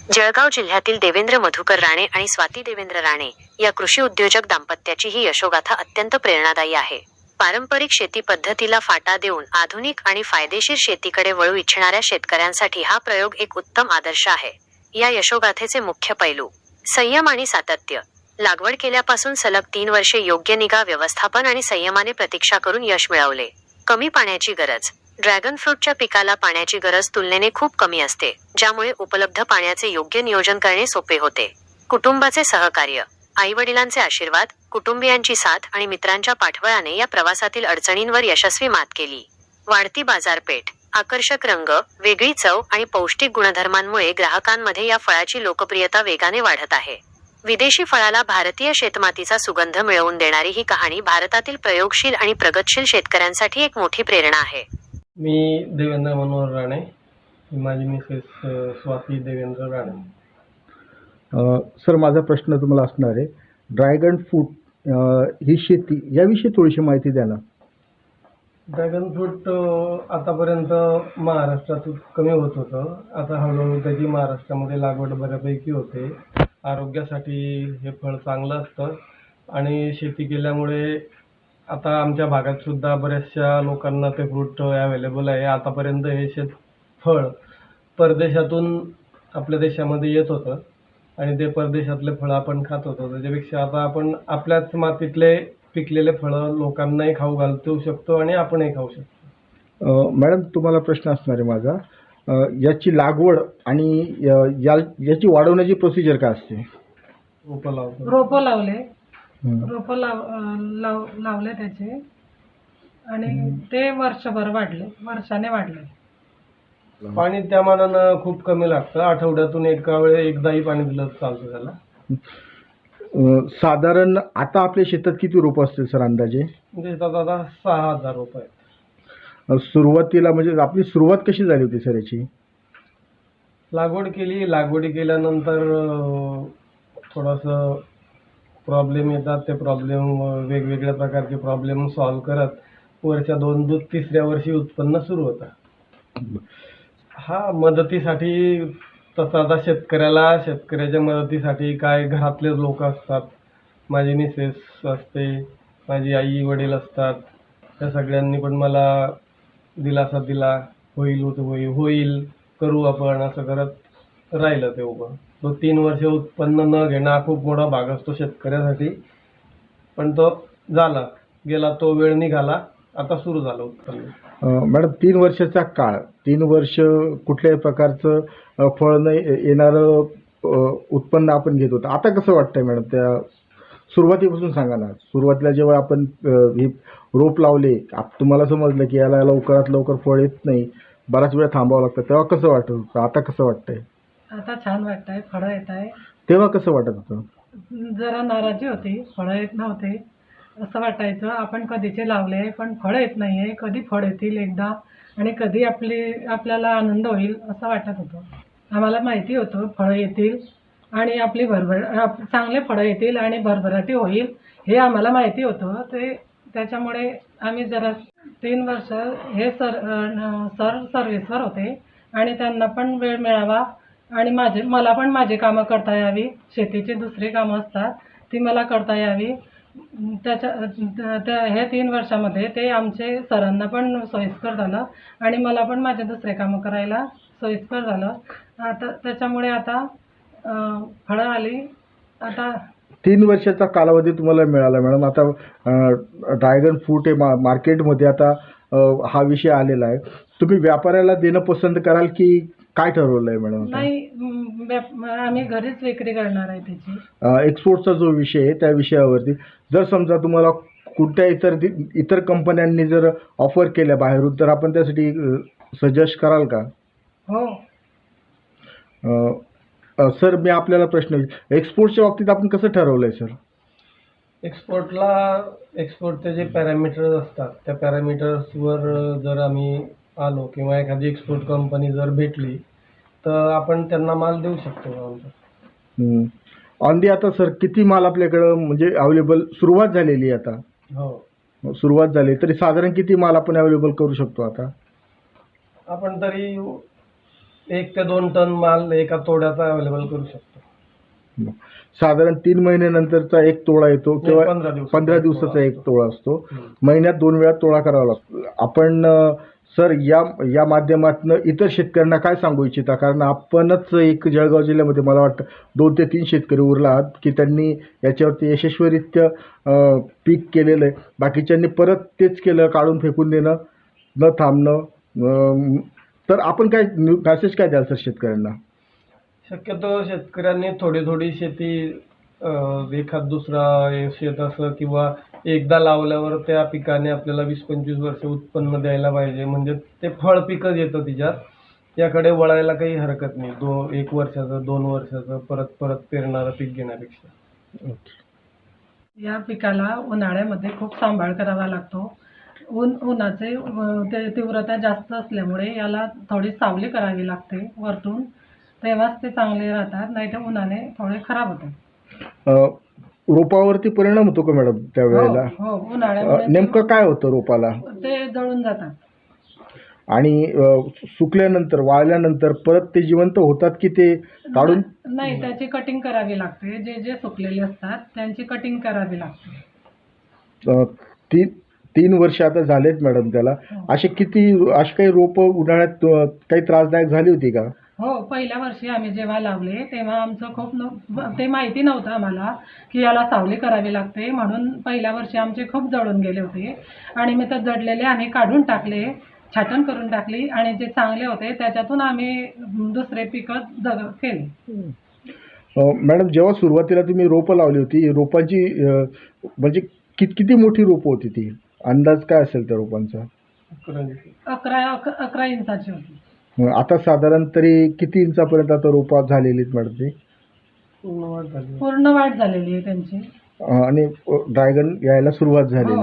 जळगाव जिल्ह्यातील देवेंद्र मधुकर राणे आणि स्वाती देवेंद्र राणे या कृषी उद्योजक दाम्पत्याची ही यशोगाथा अत्यंत प्रेरणादायी आहे. पारंपरिक शेती पद्धतीला फाटा देऊन आधुनिक आणि फायदेशीर शेतीकडे वळू इच्छिणाऱ्या शेतकऱ्यांसाठी हा प्रयोग एक उत्तम आदर्श आहे. या यशोगाथेचे मुख्य पैलू: संयम आणि सातत्य. लागवड केल्यापासून सलग 3 वर्षे योग्य निगा, व्यवस्थापन आणि संयमाने प्रतीक्षा करून यश मिळवले. कमी पाण्याची गरज. ड्रॅगन फ्रूटच्या पिकाला पाण्याची गरज तुलनेने खूप कमी असते, ज्यामुळे उपलब्ध पाण्याचे योग्य नियोजन करणे सोपे होते. कुटुंबाचे सहकार्य. आईवडिलांचे आशीर्वाद, कुटुंबियांची साथ आणि मित्रांच्या पाठबळाने या प्रवासातील अडचणींवर यशस्वी मात केली. वाढती बाजारपेठ. आकर्षक रंग, वेगळी चव आणि पौष्टिक गुणधर्मांमुळे ग्राहकांमध्ये या फळाची लोकप्रियता वेगाने वाढत आहे. विदेशी फळाला भारतीय शेतमातीचा सुगंध मिळवून देणारी ही कहाणी भारतातील प्रयोगशील आणि प्रगतशील शेतकऱ्यांसाठी एक मोठी प्रेरणा आहे. मी देवेंद्र मनोहर राणे, माझी मिसेस स्वाती देवेंद्र राणे. सर, माझा प्रश्न तुम्हाला असणार आहे, ड्रॅगन फ्रूट ही शेती याविषयी थोडीशी माहिती द्या ना. ड्रॅगन फ्रूट आतापर्यंत महाराष्ट्रात कमी होत होतं. आता हळूहळू त्याची महाराष्ट्रामध्ये लागवड बऱ्यापैकी होते. आरोग्यासाठी हे फळ चांगलं असतं आणि शेती केल्यामुळे आता आमच्या भागात सुद्धा बऱ्याचशा लोकांना ते फ्रूट अवेलेबल आहे. आतापर्यंत हे फळ परदेशातून आपल्या देशामध्ये येत होतं आणि ते परदेशातले फळं आपण खात होतो. त्याच्यापेक्षा आता आपण आपल्याच मातीतले पिकलेले फळं लोकांनाही खाऊ घालू शकतो आणि आपणही खाऊ शकतो. मॅडम, तुम्हाला प्रश्न असणार आहे माझा, याची लागवड आणि याची वाढवण्याची प्रोसिजर काय असते? रोपं लावतो. रोपं लावले, रोपं लावले त्याचे आणि ते वर्षभर वर्षाने वाढले. पाणी त्या मानानं खूप कमी लागतं. आठवड्यातून एकदाही पाणी दिलं तर चालतं त्याला. साधारण आता आपल्या शेतात किती रोपं असतील सर अंदाजे? म्हणजे आता 6,000 रुपये. सुरुवातीला म्हणजे आपली सुरुवात कशी झाली होती सर याची? लागवडी केल्यानंतर थोडंसं प्रॉब्लेम येतात. ते प्रॉब्लेम वेगवेगळ्या प्रकारचे प्रॉब्लेम सॉल्व्ह करत वर्षा 2 तिसऱ्या वर्षी उत्पन्न सुरू होतं. हा मदतीसाठी तसं आता शेतकऱ्याच्या मदतीसाठी काय घरातले लोक असतात. माझी मिसेस असते, माझी आई वडील असतात. त्या सगळ्यांनी पण मला दिलासा दिला. होईल करू आपण असं करत राहिलं ते उभं. तो 3 वर्ष उत्पन्न न घेणं हा खूप मोठा भाग असतो शेतकऱ्यासाठी. पण तो गेला, तो वेळ निघाला. आता सुरू झालं उत्पन्न. मॅडम, 3 वर्षाचा काळ, 3 वर्ष कुठल्याही प्रकारचं फळ न येणारं उत्पन्न आपण घेत होतो. आता कसं वाटतंय मॅडम? त्या सुरुवातीपासून सांगा ना. सुरुवातीला जेव्हा आपण हे रोप लावले, तुम्हाला समजलं की याला लवकरात लवकर फळ येत नाही, बराच वेळ थांबावं लागतं, तेव्हा कसं वाटत होतं? आता कसं वाटतंय? आता छान वाटतंय, फळं येत आहे. तेव्हा कसं वाटत होतं? जरा नाराजी होती, फळं येत नव्हते असं वाटायचं. आपण कधीचे लावले पण फळं येत नाही आहे, कधी फळ येतील एकदा आणि कधी आपल्याला आनंद होईल असं वाटत होतं. आम्हाला माहिती होतं फळं येतील आणि आपली चांगले फळं येतील आणि भरभराटी होईल हे आम्हाला माहिती होतं. त्याच्यामुळे आम्ही जरा 3 वर्ष हे सर सर्व्हिसवर होते आणि त्यांना पण वेळ मिळावा आणि मला पण माझी कामं करता यावी. शेतीची दुसरी कामं असतात ती मला करता यावी. हे 3 वर्षामध्ये ते आमचे सरांना पण सोयीस्कर झालं आणि मला पण माझे दुसरे कामं करायला सोयीस्कर झालं. आता त्याच्यामुळे आता फळं आली. आता 3 वर्षाचा कालावधी तुम्हाला मिळाला मॅडम. आता ड्रॅगन फ्रूट हे मार्केटमध्ये आता हा विषय आलेला आहे. तुम्ही व्यापाऱ्याला देणं पसंत कराल की काय ठरवलं आहे मॅडम? नाही, आम्ही घरीच विक्री करणार आहे त्याची. एक्सपोर्टचा जो विषय आहे त्या विषयावरती जर समजा तुम्हाला कुठल्या इतर कंपन्यांनी जर ऑफर केल्या बाहेरून, तर आपण त्यासाठी सजेस्ट कराल का? हो. सर, मी आपल्याला प्रश्न एक्सपोर्टच्या बाबतीत आपण कसं ठरवलं आहे सर? एक्सपोर्टचे जे पॅरामीटर्स असतात त्या पॅरामीटर्सवर जर आम्ही आलो किंवा एखादी एक्सपोर्ट कंपनी जर भेटली तर आपण त्यांना माल देऊ शकतो. ऑन आता सर किती माल आपल्याकडं म्हणजे अवेलेबल सुरुवात झालेली आहे आता? हो, सुरुवात झाली तरी साधारण किती माल आपण अवेलेबल करू शकतो आता? आपण तरी 1 ते 2 टन माल एका तोड्याचा अवेलेबल करू शकतो. साधारण 3 महिन्यानंतरचा एक तोळा येतो नाही, किंवा 15 दिवसाचा एक तोळा असतो. हम्म. महिन्यात 2 वेळा तोळा करावा लागतो. आपण सर या माध्यमातून इतर शेतकऱ्यांना काय सांगू इच्छिता? कारण आपणच एक जळगाव जिल्ह्यामध्ये मला वाटतं 2 ते 3 शेतकरी उरला आहात की त्यांनी याच्यावरती यशस्वीरित्या पीक केलेलं आहे. बाकीच्यांनी परत तेच केलं, काढून फेकून देणं, न थांबणं. तर आपण काय मेसेज काय द्याल सर शेतकऱ्यांना? शक्यतो शेतकऱ्यांनी थोडी थोडी शेती एखाद दुसरा शेत असं किंवा एकदा लावल्यावर त्या पिकाने आपल्याला 20-25 वर्ष उत्पन्न द्यायला पाहिजे. म्हणजे ते फळ पिकच येतं तिच्यात. याकडे वळायला काही हरकत नाही. 1 वर्षाचं 2 वर्षाचं परत परत पेरणारं पीक घेण्यापेक्षा. या पिकाला उन्हाळ्यामध्ये खूप सांभाळ करावा लागतो. उन्हाचे तीव्रता जास्त असल्यामुळे याला थोडी सावली करावी लागते वरतून, तेव्हाच ते चांगले राहतात, नाही तर उन्हाने थोडे खराब होतात. रोपावरती परिणाम होतो का मॅडम त्यावेळेला? हो, उन्हाळ्यामुळे नेमकं काय होतं रोपाला? ते जळून जातात. आणि सुकल्यानंतर, वाळल्यानंतर परत ते जिवंत होतात की ते काढून? नाही, त्याची कटिंग करावी लागते. जे सुकलेले असतात त्यांची कटिंग करावी लागते. 3 वर्ष आता झालेत मॅडम त्याला. अशी काही रोप उन्हाळ्यात काही त्रासदायक झाली होती का? हो, पहिल्या वर्षी आम्ही जेव्हा लावले तेव्हा आमचं खूप ते माहिती नव्हतं आम्हाला की याला सावली करावी लागते, म्हणून पहिल्या वर्षी आमचे खूप जळून गेले होते आणि मी तर जळलेले आम्ही काढून टाकले, छाटण करून टाकली आणि जे चांगले होते त्याच्यातून आम्ही दुसरे पिकं केले. मॅडम, जेव्हा सुरुवातीला तुम्ही रोपं लावली होती, रोपांची म्हणजे किती मोठी रोपं होती ती? अंदाज काय असेल त्या रोपांचा? 11 इंचाची होती. आता साधारण तरी किती इंचापर्यंत आता रोपं झालेली आहेत मॅडम ती? पूर्ण वाढ झाली. पूर्ण वाढ झालेली आहे त्यांची. आणि ड्रॅगन यायला सुरुवात झालेली.